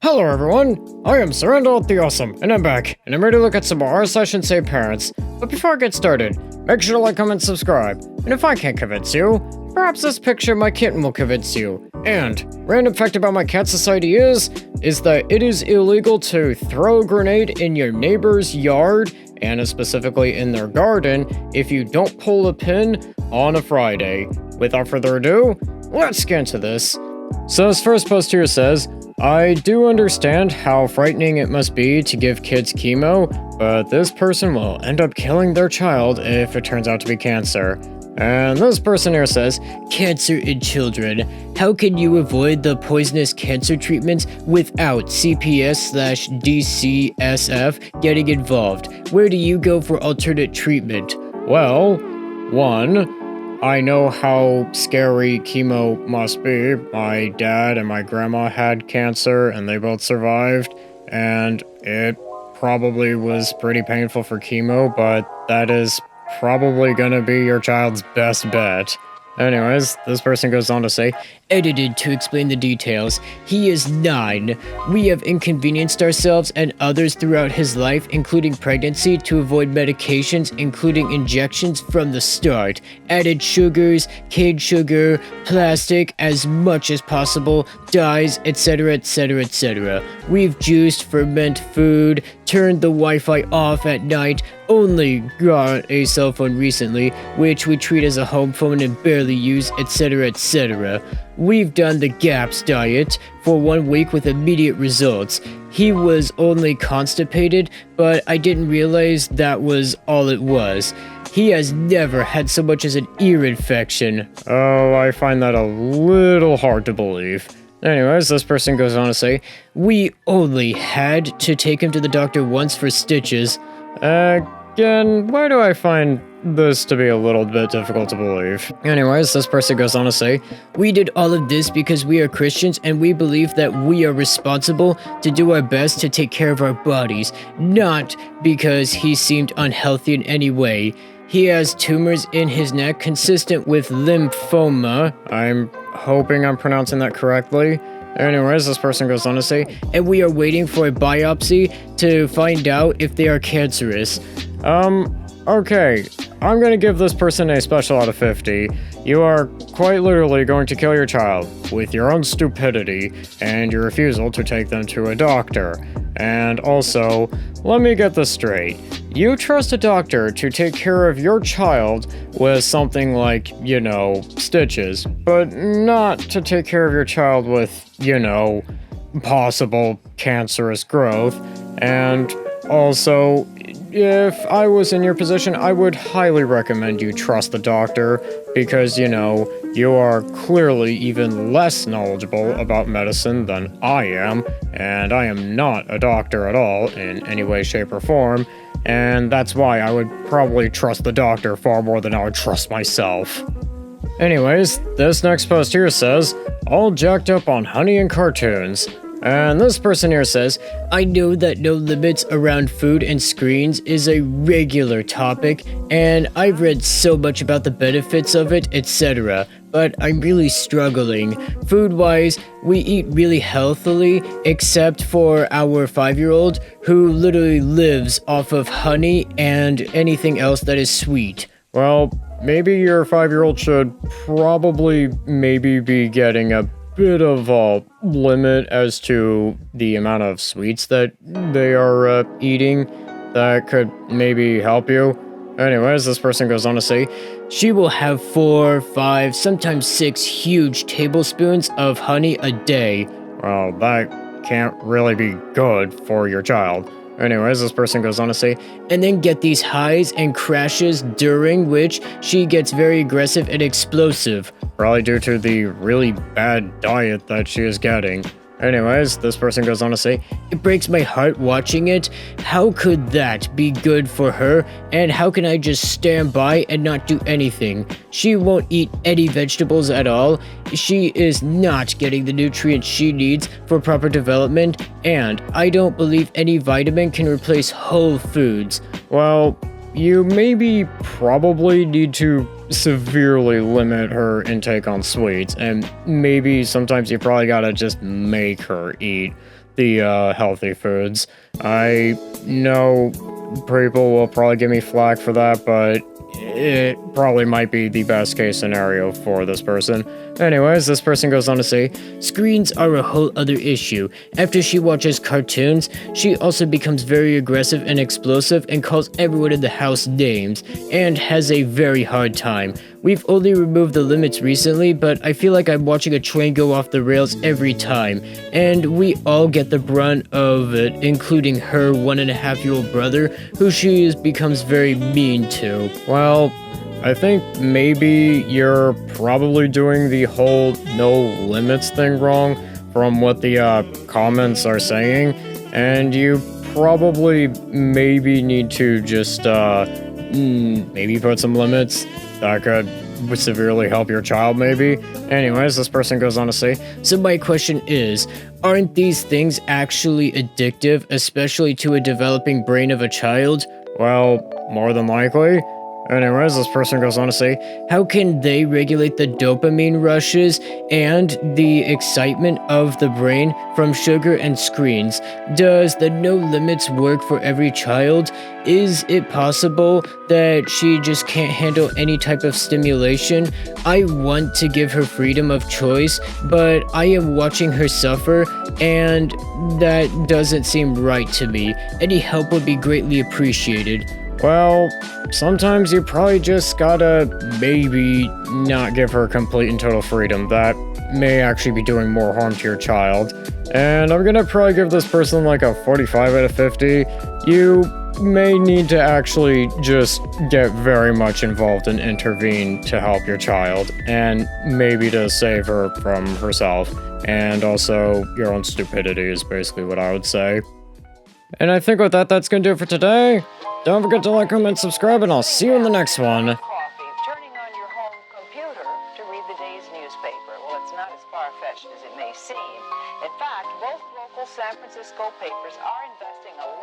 Hello everyone, I am Surrendal the Awesome, and I'm back, and I'm ready to look at some more r/InsaneParents. But before I get started, make sure to like, comment, subscribe, and if I can't convince you, perhaps this picture of my kitten will convince you. And, random fact about my cat society is that it is illegal to throw a grenade in your neighbor's yard, and specifically in their garden, if you don't pull a pin on a Friday. Without further ado, let's get into this. So this first post here says, I do understand how frightening it must be to give kids chemo, but this person will end up killing their child if it turns out to be cancer. And this person here says, cancer in children. How can you avoid the poisonous cancer treatments without CPS/DCSF getting involved? Where do you go for alternate treatment? Well, 1. I know how scary chemo must be. My dad and my grandma had cancer and they both survived, and it probably was pretty painful for chemo, but that is probably gonna be your child's best bet. Anyways, this person goes on to say, edited to explain the details. He is 9. We have inconvenienced ourselves and others throughout his life, including pregnancy, to avoid medications, including injections from the start. Added sugars, cane sugar, plastic, as much as possible, dyes, etc, etc, etc. We've juiced, ferment food, turned the Wi-Fi off at night, only got a cell phone recently, which we treat as a home phone and barely use, etc, etc. We've done the GAPS diet for 1 week with immediate results. He was only constipated, but I didn't realize that was all it was. He has never had so much as an ear infection. Oh, I find that a little hard to believe. Anyways, this person goes on to say, we only had to take him to the doctor once for stitches. Again, why do I find this to be a little bit difficult to believe? Anyways, this person goes on to say, we did all of this because we are Christians and we believe that we are responsible to do our best to take care of our bodies, not because he seemed unhealthy in any way. He has tumors in his neck consistent with lymphoma. I'm hoping I'm pronouncing that correctly. Anyways, this person goes on to say, and we are waiting for a biopsy to find out if they are cancerous. Okay, I'm gonna give this person a special out of 50. You are quite literally going to kill your child with your own stupidity and your refusal to take them to a doctor. And also, let me get this straight. You trust a doctor to take care of your child with something like, stitches, but not to take care of your child with, possible cancerous growth. And also, if I was in your position, I would highly recommend you trust the doctor because, you are clearly even less knowledgeable about medicine than I am, and I am not a doctor at all in any way, shape, or form, and that's why I would probably trust the doctor far more than I would trust myself. Anyways, this next post here says, all jacked up on honey and cartoons. And this person here says, I know that no limits around food and screens is a regular topic, and I've read so much about the benefits of it, etc., but I'm really struggling. Food-wise, we eat really healthily, except for our 5-year-old, who literally lives off of honey and anything else that is sweet. Well, maybe your 5-year-old should probably be getting a bit of a limit as to the amount of sweets that they are eating. That could maybe help you. Anyways, this person goes on to say, she will have 4, 5, sometimes 6 huge tablespoons of honey a day. Well, that can't really be good for your child. Anyways, this person goes on to say, and then get these highs and crashes during which she gets very aggressive and explosive. Probably due to the really bad diet that she is getting. Anyways, this person goes on to say, it breaks my heart watching it. How could that be good for her? And how can I just stand by and not do anything? She won't eat any vegetables at all. She is not getting the nutrients she needs for proper development. And I don't believe any vitamin can replace whole foods. Well, you probably need to severely limit her intake on sweets, and maybe sometimes you probably gotta just make her eat the healthy foods. I know people will probably give me flack for that, but it probably might be the best case scenario for this person. Anyways, this person goes on to say, screens are a whole other issue. After she watches cartoons, she also becomes very aggressive and explosive and calls everyone in the house names, and has a very hard time. We've only removed the limits recently, but I feel like I'm watching a train go off the rails every time, and we all get the brunt of it, including her 1.5-year-old brother, who becomes very mean to. Well, I think maybe you're probably doing the whole no limits thing wrong from what the comments are saying, and you probably maybe need to just maybe put some limits that could severely help your child, maybe. Anyways, this person goes on to say, so my question is, aren't these things actually addictive, especially to a developing brain of a child? Well, more than likely. Anyways, this person goes on to say, how can they regulate the dopamine rushes and the excitement of the brain from sugar and screens? Does the no limits work for every child? Is it possible that she just can't handle any type of stimulation? I want to give her freedom of choice, but I am watching her suffer, and that doesn't seem right to me. Any help would be greatly appreciated. Well, sometimes you probably just gotta maybe not give her complete and total freedom. That may actually be doing more harm to your child. And I'm gonna probably give this person like a 45 out of 50. You may need to actually just get very much involved and intervene to help your child, and maybe to save her from herself. And also your own stupidity is basically what I would say. And I think with that, that's gonna do it for today. Don't forget to like, comment, subscribe, and I'll see you in the next one. Coffee, turning on your home computer to read the day's newspaper. Well, it's not as far-fetched as it may seem. In fact, both local San Francisco papers are investing a lot